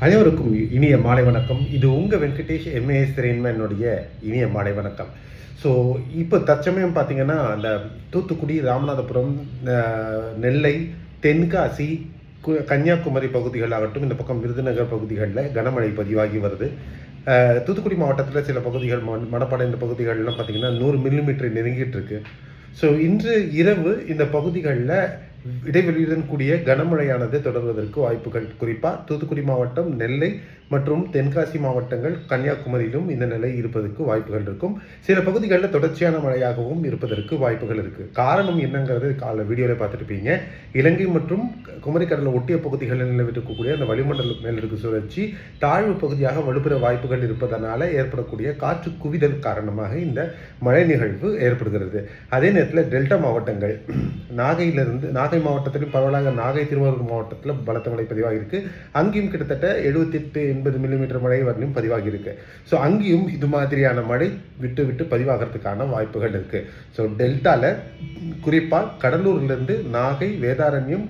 அனைவருக்கும் இனிய மாலை வணக்கம். இது உங்கள் வெங்கடேஷ் எம்ஏஎஸ் திரையின்மனுடைய இனிய மாலை வணக்கம். ஸோ இப்போ தற்சமயம் பார்த்தீங்கன்னா அந்த தூத்துக்குடி, ராமநாதபுரம், நெல்லை, தென்காசி, கன்னியாகுமரி பகுதிகளாகட்டும், இந்த பக்கம் விருதுநகர் பகுதிகளில் கனமழை பதிவாகி வருது. தூத்துக்குடி மாவட்டத்தில் சில பகுதிகள், மணப்பாறை இந்த பகுதிகள்லாம் பார்த்தீங்கன்னா 100 மில்லிமீட்டர் நெருங்கிட்டு இருக்கு. ஸோ இன்று இரவு இந்த பகுதிகளில் இடைவெளியுடன் கூடிய கனமழையானது தொடர்வதற்கு வாய்ப்புகள். குறிப்பாக தூத்துக்குடி மாவட்டம், நெல்லை மற்றும் தென்காசி மாவட்டங்கள், கன்னியாகுமரியிலும் இந்த நிலை இருப்பதற்கு வாய்ப்புகள் இருக்கும். சில பகுதிகளில் தொடர்ச்சியான மழையாகவும் இருப்பதற்கு வாய்ப்புகள் இருக்குது. காரணம் என்னங்கிறது வீடியோவில் பார்த்துருப்பீங்க. இலங்கை மற்றும் குமரிக்கடலை ஒட்டிய பகுதிகளில் நிலவிருக்கக்கூடிய அந்த வளிமண்டல மேலடுக்கு சுழற்சி தாழ்வு பகுதியாக வலுப்பெற வாய்ப்புகள் இருப்பதனால ஏற்படக்கூடிய காற்று குவிதல் காரணமாக இந்த மழை நிகழ்வு ஏற்படுகிறது. அதே நேரத்தில் டெல்டா மாவட்டங்கள், நாகை மாவட்டத்திலும் பரவலாக நாகை, திருவாரூர் மாவட்டத்தில் பலத்த மழை பதிவாகியிருக்கு. அங்கேயும் கிட்டத்தட்ட 78-80 மில்லிமீட்டர் மழை வரலையும் பதிவாகியிருக்கு. ஸோ அங்கேயும் இது மாதிரியான மழை விட்டு விட்டு பதிவாகிறதுக்கான வாய்ப்புகள் இருக்கு. ஸோ டெல்டாவில் குறிப்பாக கடலூர்லேருந்து நாகை, வேதாரண்யம்,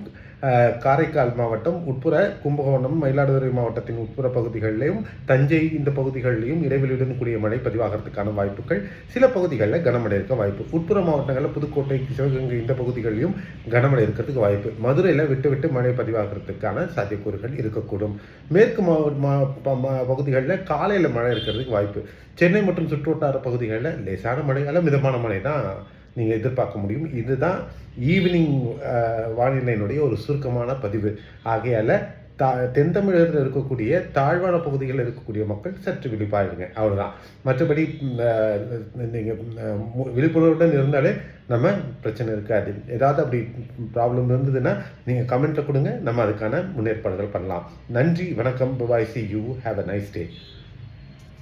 காரைக்கால் மாவட்டம் உட்புற, கும்பகோணம், மயிலாடுதுறை மாவட்டத்தின் உட்புற பகுதிகளிலும், தஞ்சை இந்த பகுதிகளிலும் இடைவெளியுடன் கூடிய மழை பதிவாகிறதுக்கான வாய்ப்புகள். சில பகுதிகளில் கனமழை இருக்க வாய்ப்பு. உட்புற மாவட்டங்களில் புதுக்கோட்டை, சிவகங்கை இந்த பகுதிகளிலும் கனமழை இருக்கிறதுக்கு வாய்ப்பு. மதுரையில் விட்டு விட்டு மழை பதிவாகிறதுக்கான சாத்தியக்கூறுகள் இருக்கக்கூடும். மேற்கு பகுதிகளில் காலையில் மழை இருக்கிறதுக்கு வாய்ப்பு. சென்னை மற்றும் சுற்றுவட்டார பகுதிகளில் லேசான மழை அல்ல மிதமான மழை தான் நீங்கள் எதிர்பார்க்க முடியும். இதுதான் ஈவினிங் வானிலையினுடைய ஒரு சுருக்கமான பதிவு. ஆகையால் தென் தமிழகத்தில் இருக்கக்கூடிய தாழ்வான பகுதிகளில் இருக்கக்கூடிய மக்கள் சற்று விழிப்பாயிருங்க, அவ்வளோதான். மற்றபடி நீங்கள் விழிப்புணர்வுடன் இருந்தாலே நம்ம பிரச்சனை இருக்காது. ஏதாவது அப்படி ப்ராப்ளம் இருந்ததுன்னா நீங்கள் கமெண்ட்டில் கொடுங்க, நம்ம அதுக்கான முன்னேற்பாடுகள் பண்ணலாம். நன்றி, வணக்கம், பாய், see you, have a nice day.